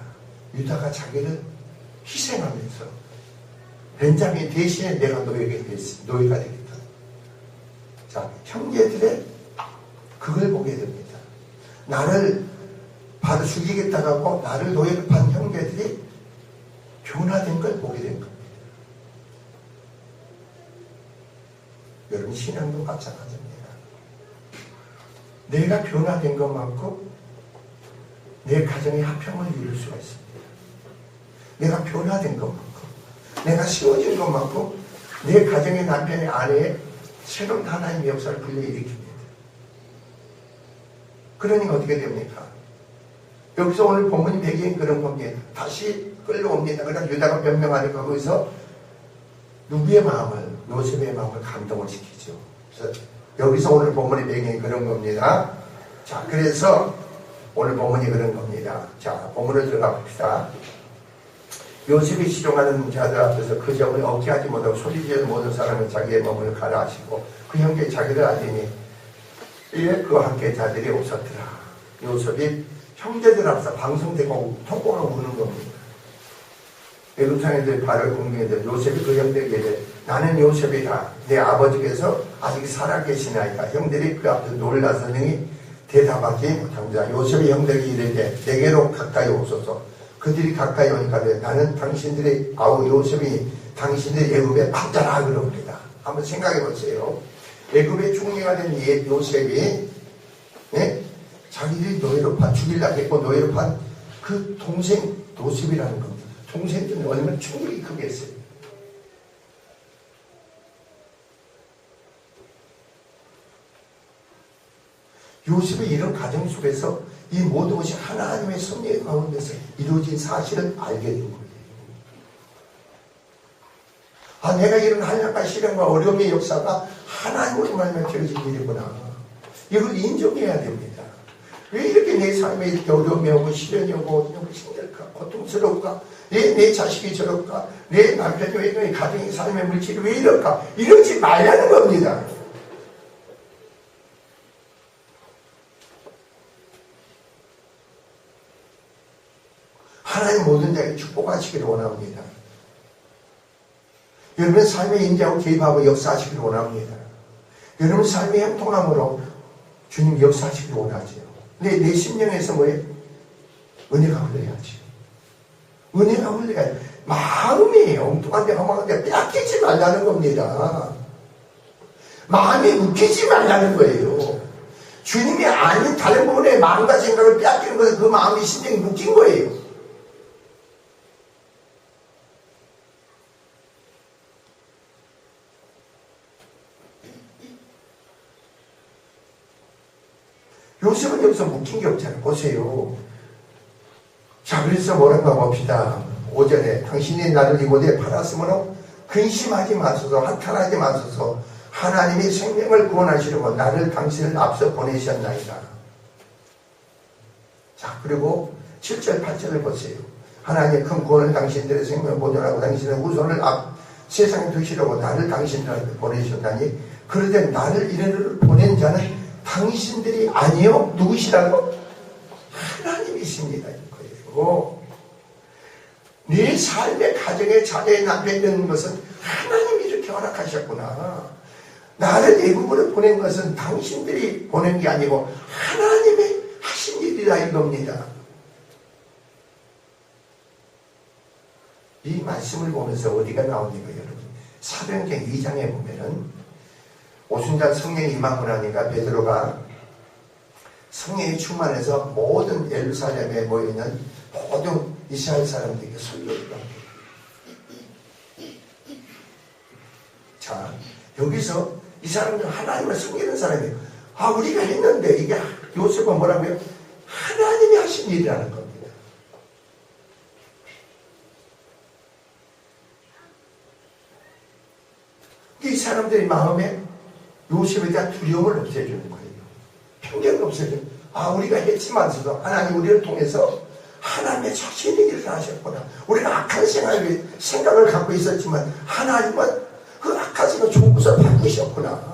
유다가 자기를 희생하면서 벤자민 대신에 내가 노예가 되겠다. 자, 형제들의 그걸 보게 됩니다. 나를 바로 죽이겠다고 하고 나를 노예로 판 형제들이 변화된 걸 보게 된 겁니다. 여러분 신앙도 마찬가지입니다. 내가 변화된 것만큼 내 가정의 화평을 이룰 수가 있습니다. 내가 변화된 것만큼 내가 세워진 것만큼 내 가정의 남편의 아내의 새로운 하나님의 역사를 불러일으킵니다. 그러니까 어떻게 됩니까? 여기서 오늘 본문이 배경이 그런 겁니다. 다시 끌려옵니다. 그러나 유다가 변명하니까 거기서 누구의 마음을, 요셉의 마음을 감동을 시키죠. 그래서 여기서 오늘 본문의 배경이 그런 겁니다. 자, 그래서 오늘 본문이 그런 겁니다. 자, 본문을 들어가 봅시다. 요셉이 실용하는 자들 앞에서 그 점을 억제하지 못하고 소리지르는 모든 사람은 자기의 몸을 가라 하시고 그 형제의 자기를 아시니 예, 그와 함께 자들이 없었더라. 요셉이 형제들 앞서 방송되고 통곡하고 우는 겁니다. 애굽상인들 바로 공경이들 요셉이 그 형들에게 나는 요셉이다. 내 아버지께서 아직 살아계시나이다. 형들이 그 앞에서 놀라서 능히 대답하지 못합니다. 요셉이 형들에게 이르되 내게로 가까이 오소서. 그들이 가까이 오니까 나는 당신들의 아우 요셉이 당신들의 애굽에 받자라 그럽니다. 한번 생각해 보세요. 애굽의 총리가 된 요셉이 자기들이 노예로 죽이려고 했고 노예로 판 그 동생 요셉이라는 겁니다. 동생들은 얼마나 충격이 크겠어요. 요셉의 이런 가정 속에서 이 모든 것이 하나님의 섭리 가운데서 이루어진 사실을 알게 된 거예요. 아, 내가 이런 한량과 시련과 어려움의 역사가 하나님으로 말미암아 되어진 일이구나. 이걸 인정해야 됩니다. 왜 이렇게 내 삶에 이렇게 어려움이 오고 시련이 오고 힘들까? 고통스러울까? 내 자식이 저럴까? 내 남편이 왜 이래? 가정의 삶의 물질이 왜 이럴까? 이러지 말라는 겁니다. 하나님 모든 자에게 축복하시기를 원합니다. 여러분 삶에 인자하고 개입하고 역사하시기를 원합니다. 여러분 삶의 형통함으로 주님 역사하시기를 원하죠. 근데 내 심령에서 뭐예요? 은혜가 흘러야지. 은혜가 흘러야지. 마음이 엉뚱한데 험한데 빼앗기지 말라는 겁니다. 마음이 웃기지 말라는 거예요. 주님이 아닌 다른 부분의 마음과 생각을 빼앗기는 것은 그 마음이 심령이 묶인 거예요. 요셉은 여기서 묶인 게 없잖아요. 보세요. 자, 그래서 뭐란가 봅시다. 오전에 당신이 나를 이곳에 팔았으므로 근심하지 마소서, 한탄하지 마소서. 하나님이 생명을 구원하시려고 나를 당신을 앞서 보내셨나이다. 자, 그리고 7절 8절을 보세요. 하나님의 큰 구원을 당신들의 생명을 보존하고 당신의 후손을 세상에 두시려고 나를 당신들한테 보내셨다니 그러되 나를 이르러 보낸 자는 당신들이 아니요 누구시라고? 하나님이십니다. 이거예요. 네 삶의 가정에 자녀의 남편이 있는 것은 하나님이 이렇게 허락하셨구나. 나를 애굽으로 보낸 것은 당신들이 보낸 게 아니고 하나님이 하신 일이다 이겁니다. 이 말씀을 보면서 어디가 나옵니까 여러분? 사도행전 2장에 보면은 오순절 성령이 임하고 나니까 베드로가 성령이 충만해서 모든 예루살렘에 모여있는 모든 이스라엘 사람들에게 설교를 합니다. 자, 여기서 이 사람들은 하나님을 숨기는 사람이에요. 아, 우리가 했는데 이게 요셉은 뭐라고요? 하나님이 하신 일이라는 겁니다. 이 사람들의 마음에 요셉에 대한 두려움을 없애주는 거예요. 편견을 없애주는 거예요. 아, 우리가 했지만서도 하나님 우리를 통해서 하나님의 자신의 일을 하셨구나. 우리가 악한 생각을 갖고 있었지만 하나님은 그 악한 생각을 좋은 것을 바꾸셨구나.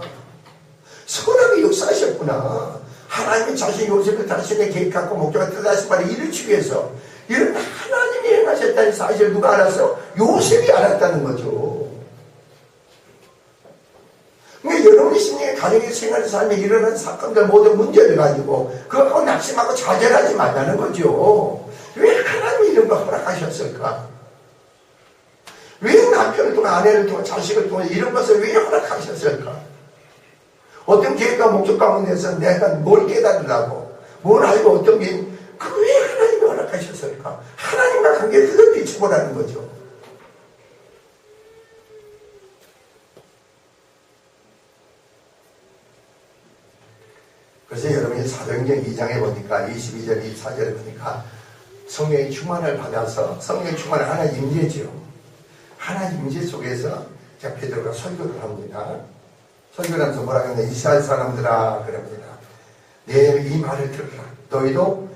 선하게 역사하셨구나. 하나님의 자신이 요셉을 당신의 계획하고 목적을 뜻하신 바를 이루기 위해서 이런 하나님이 행하셨다는 사실을 누가 알았어? 요셉이 알았다는 거죠. 그러니까 여러분의 심령의 가정의 생활 삶에 일어난 사건들 모든 문제를 가지고 그거 낙심하고 좌절하지 말라는 거죠. 왜 하나님이 이런 걸 허락하셨을까? 왜 남편을 통해 아내를 통해 자식을 통해 이런 것을 왜 허락하셨을까? 어떤 계획과 목적 가운데서 내가 뭘 깨달으라고 뭘 알고 어떤 게 그 왜 하나님이 허락하셨을까? 하나님과 관계를 그걸 비춰보라는 거죠. 그래서 여러분이 사도행전 2장에 보니까 22절 24절에 보니까 성령의 충만을 받아서 성령의 충만을 하나님 임재죠. 하나님 임재 속에서 베드로가 설교를 합니다. 설교를 하면서 뭐라고 하냐, 이스라엘 사람들아 그럽니다. 내 이 말을 들으라. 너희도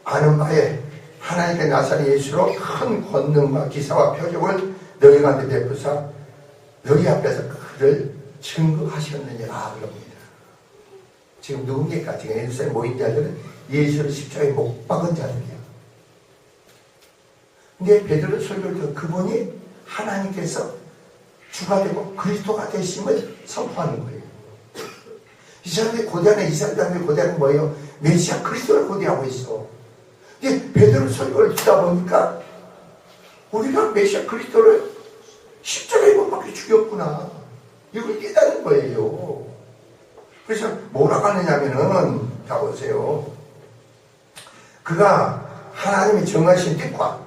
아는 바에 하나님께 나사렛 예수로 큰 권능과 기사와 표적을 너희한테 베푸사 너희 앞에서 그를 증거하셨느니라 그럽니다. 지금 누굽니까? 지금 예루살렘 모인 자들은 예수를 십자가에 못 박은 자들이야. 근데 베드로 설교를 듣고 그분이 하나님께서 주가 되고 그리스도가 되심을 선포하는 거예요. 이 사람들이 고대하는, 이 사람들이 고대하는 뭐예요? 메시아 그리스도를 고대하고 있어. 근데 베드로 설교를 듣다 보니까 우리가 메시아 그리스도를 십자가에 못 박혀 죽였구나. 이걸 깨닫는 거예요. 그래서 뭐라고 하느냐면은, 자 보세요. 그가 하나님이 정하신 뜻과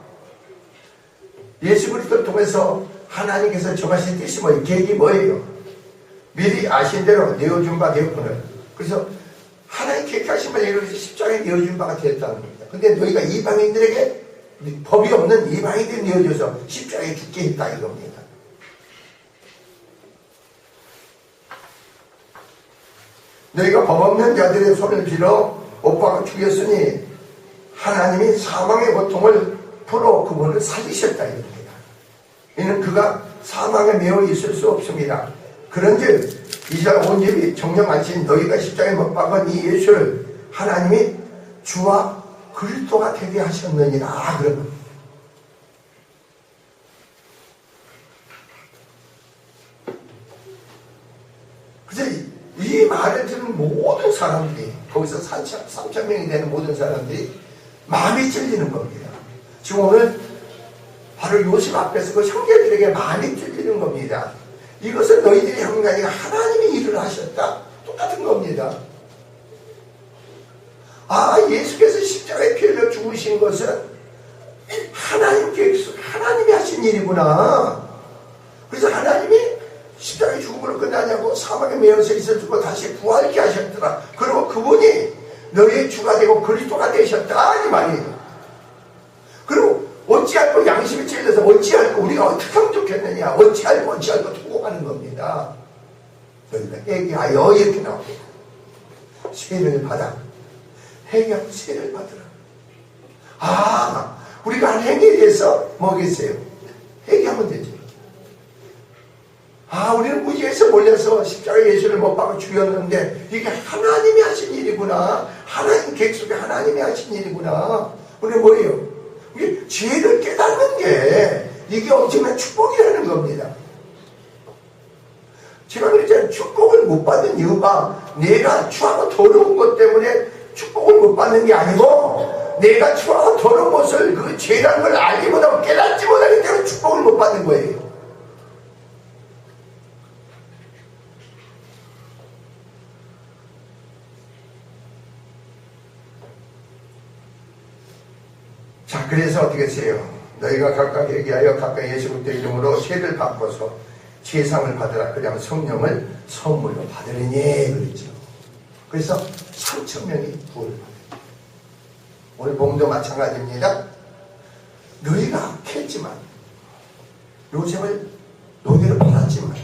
예수 그리스도를 통해서 하나님께서 정하신 뜻이 뭐예요? 계획이 뭐예요? 미리 아신 대로 내어준 바 되었구나. 그래서 하나님 계획하신 바에 이르러서 십자가에 내어준 바가 되었다는 겁니다. 근데 너희가 이방인들에게 법이 없는 이방인들이 내어줘서 십자가에 죽게 했다 이겁니다. 너희가 법 없는 자들의 손을 빌어 못 박아 죽였으니 하나님이 사망의 고통을 풀어 그분을 살리셨다 이겁니다. 이는 그가 사망에 매어 있을 수 없습니다. 그런즉 이스라엘 온 집이 정령하신 너희가 십자가에 못 박은 이 예수를 하나님이 주와 그리스도가 되게 하셨느니라 그러면, 그래서 이 말을 듣는 모든 사람들이, 거기서 3,000명이 되는 모든 사람들이 마음이 찔리는 겁니다. 지금 오늘 바로 요셉 앞에서 그 형제들에게 마음이 찔리는 겁니다. 이것은 너희들이 한 게 아니라 하나님이 일을 하셨다. 똑같은 겁니다. 아, 예수께서 십자가에 피 흘려 죽으신 것은 하나님이 하신 일이구나. 그래서 하나님이 십자가의 죽음으로 끝나냐고 사막에 매여서 있어주고 다시 부활케 하셨더라. 그리고 그분이 너희의 주가 되고 그리스도가 되셨다 이 말이에요. 그리고 어찌할꼬 양심이 찔려서 어찌할꼬 우리가 어떻게 하면 좋겠느냐, 어찌할꼬 두고가는 겁니다. 너희가 회개하여 이렇게 나옵니다. 세를 받아. 회개하고 세를 받으라. 아, 우리가 한 행위에 대해서 뭐겠어요? 회개하면 되죠. 아, 우리는 무지에서 몰려서 십자가에 예수를 못 박아 죽였는데 이게 하나님이 하신 일이구나. 하나님 계획 속에 하나님이 하신 일이구나. 우리는 뭐예요? 이게 죄를 깨닫는 게 이게 엄청난 축복이라는 겁니다. 제가 그랬잖아요. 축복을 못 받는 이유가 내가 추하고 더러운 것 때문에 축복을 못 받는 게 아니고 내가 추하고 더러운 것을 그 죄라는 걸 알지 못하고 깨닫지 못하기 때문에 축복을 못 받는 거예요. 자, 그래서 어떻게 했어요? 너희가 각각 얘기하여 각각 예수 그리스도 이름으로 세를 바꿔서 제상을 받으라. 그러면 성령을 선물로 받으리니 그랬죠. 그래서 3,000명이 부활을 받아요. 오늘 본문도 마찬가지입니다. 너희가 악했지만 요셉을 노예로 팔았지만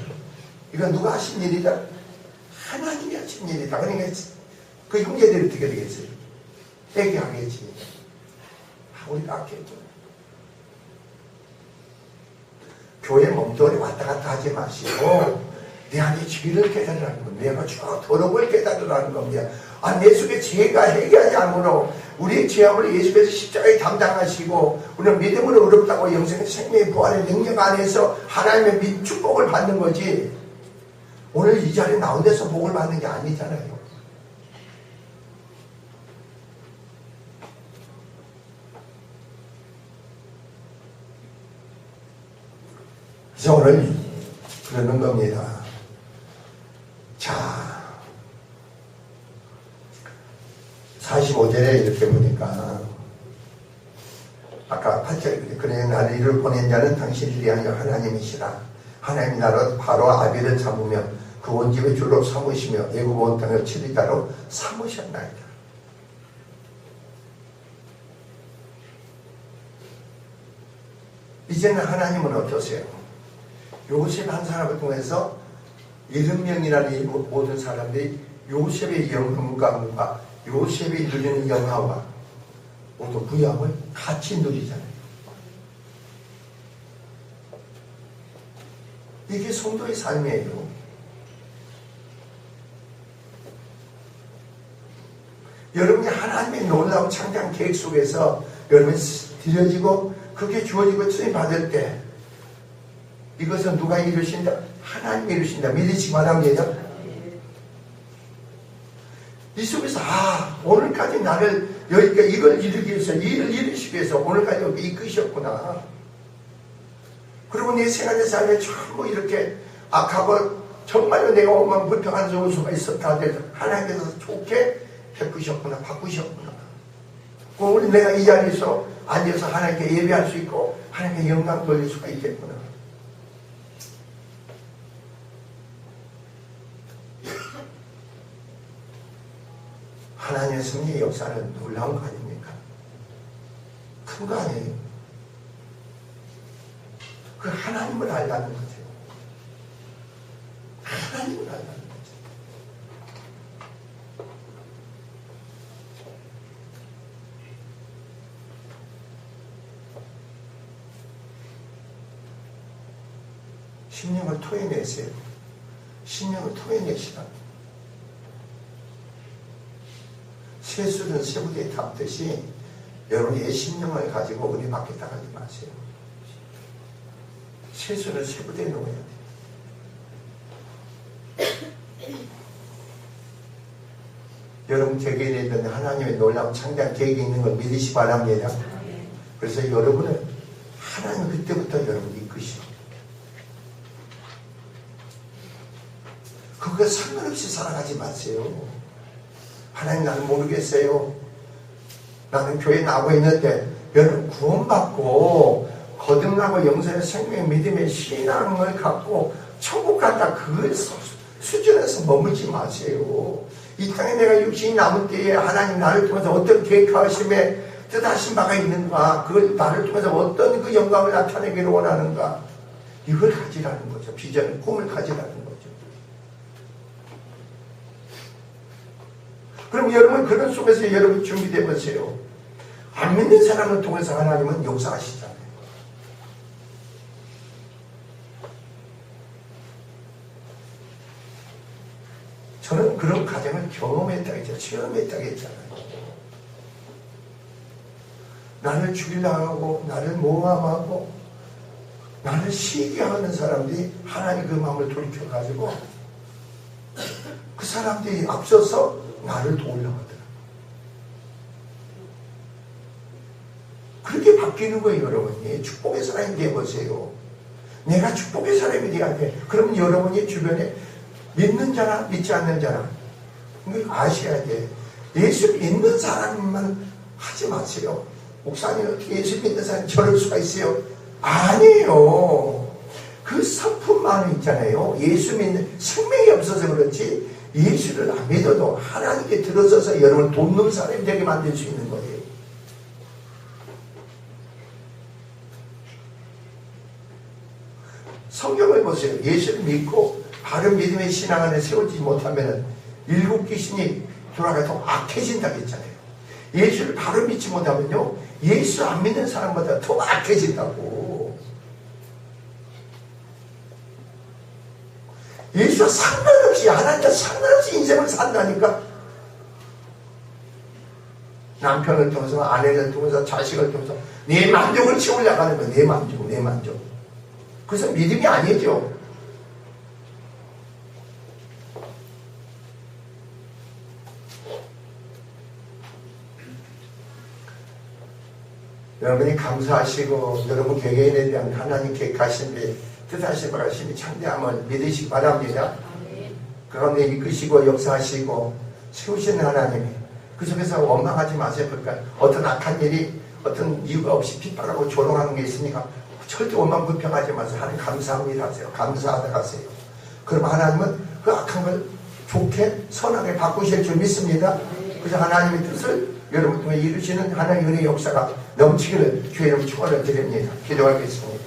이건 누가 하신 일이다? 하나님이 하신 일이다. 그러니까 그 형제들이 어떻게 되겠어요? 회개하겠지. 우리가 악했죠. 교회 몸뚱아리 왔다 갔다 하지 마시고 내 안에 죄를 깨달으라는 겁니다. 내가 죄와 더러움을 깨달으라는 겁니다. 아, 내 속에 죄가 해결하지 않으므로 우리의 죄함을 예수께서 십자가에 담당하시고 우리는 믿음으로 의롭다고 영생의 생명의 부활의 능력 안에서 하나님의 축복을 받는 거지, 오늘 이 자리에 나온 데서 복을 받는 게 아니잖아요. 그래서 오늘 그러는 겁니다. 자, 45절에 이렇게 보니까 아까 8절에 그래 나를 이를 보낸 자는 당신들이 아니라 하나님이시라. 하나님이 나로 바로 아비를 잡으며 그 온 집의 주로 삼으시며 애굽 온 땅을 치리자로 삼으셨나이다. 이제는 하나님은 어떠세요? 요셉 한 사람을 통해서 70명이라는 이 모든 사람들이 요셉의 영광과 요셉이 누리는 영화와 모두 부양을 같이 누리잖아요. 이게 성도의 삶이에요. 놀라운 창조한 계획 속에서 여러분이 드려지고 그게 주어지고 쓰임 받을 때 이것은 누가 이루신다? 하나님이 이루신다. 믿으시기 바랍니다. 이 속에서 오늘까지 나를 여기까지 이걸 이루기 위해서 일을 이루시기 위해서 오늘까지 여기 이끄셨구나. 그리고 내 생활의 삶에 전부 이렇게 악하고 정말로 내가 오만 불평한 수가 있었다 하더라도 하나님께서 좋게 베푸셨구나, 바꾸셨구나. 오늘 내가 이 자리에서 앉아서 하나님께 예배할 수 있고 하나님께 영광 돌릴 수가 있겠구나. 하나님의 승리의 역사는 놀라운 거 아닙니까? 큰 거 아니에요? 그 하나님을 알라는 거죠. 하나님을 알라는 거죠. 심령을 토해내세요. 심령을 토해내시라. 세술은 세부대에 담듯이 여러분의 심령을 가지고 은혜 받겠다 하지 마세요. 세술은 세부대에 놓아야 돼요. 여러분 개개인에 있는 하나님의 놀라운 창조한 계획이 있는 걸 믿으시기 바랍니다. 그래서 여러분은 하나님 그때부터 여러분이 이끄시고 그거 상관없이 살아가지 마세요. 하나님 나는 모르겠어요. 나는 교회 나오고 있는데 여러분 구원받고 거듭나고 영생의 생명의 믿음의 신앙을 갖고 천국 간다 그 수준에서 머물지 마세요. 이 땅에 내가 육신이 남은 때에 하나님 나를 통해서 어떤 계획하심에 뜻하신 바가 있는가, 그걸 나를 통해서 어떤 그 영광을 나타내기를 원하는가, 이걸 가지라는 거죠. 비전을, 꿈을 가지라는 거죠. 그럼 여러분 그런 속에서 여러분 준비되어 보세요. 안 믿는 사람을 통해서 하나님은 역사하시잖아요. 저는 그런 과정을 경험했다고 했잖아요. 체험했다고 했잖아요. 나를 죽이려고 하고 나를 모함하고 나를 시기하는 사람들이 하나님 그 마음을 돌이켜가지고 그 사람들이 앞서서 나를 도우려고 하더라. 그렇게 바뀌는 거예요. 여러분이 축복의 사람이 되어보세요. 내가 축복의 사람이 되어야 돼. 그러면 여러분이 주변에 믿는 자나 믿지 않는 자나 이걸 아셔야 돼. 예수 믿는 사람만 하지 마세요. 목사님 어떻게 예수 믿는 사람이 저럴 수가 있어요? 아니에요. 그 성품만 있잖아요. 예수 믿는 생명이 없어서 그렇지 예수를 안 믿어도 하나님께 들어서서 여러분 돕는 사람이 되게 만들 수 있는 거예요. 성경을 보세요. 예수를 믿고 바른 믿음의 신앙 안에 세우지 못하면 일곱 귀신이 돌아가서 악해진다고 했잖아요. 예수를 바로 믿지 못하면요 예수 안 믿는 사람보다 더 악해진다고. 예수와 상관없이 하나님과 상관없이 인생을 산다니까. 남편을 통해서 아내를 통해서 자식을 통해서 내 만족을 채우려고 하는 거예요. 내 만족, 내 만족. 그래서 믿음이 아니죠. 여러분이 감사하시고 여러분 개개인에 대한 하나님 계획하신 데 뜻하신 바가 심히 창대함을 믿으시기 바랍니다. 그 가운데 이끄시고 역사하시고 세우시는 하나님이 그 속에서 원망하지 마세요. 그러니까 어떤 악한 일이 어떤 이유가 없이 핍박하고 조롱하는 게 있으니까 절대 원망 불평하지 마세요. 하나님 감사합니다 하세요. 감사하다 하세요. 그럼 하나님은 그 악한 걸 좋게 선하게 바꾸실 줄 믿습니다. 그래서 하나님의 뜻을 여러분 통해 이루시는 하나님의 은혜의 역사가 넘치기를 주의 이름 축원을 드립니다. 기도하겠습니다.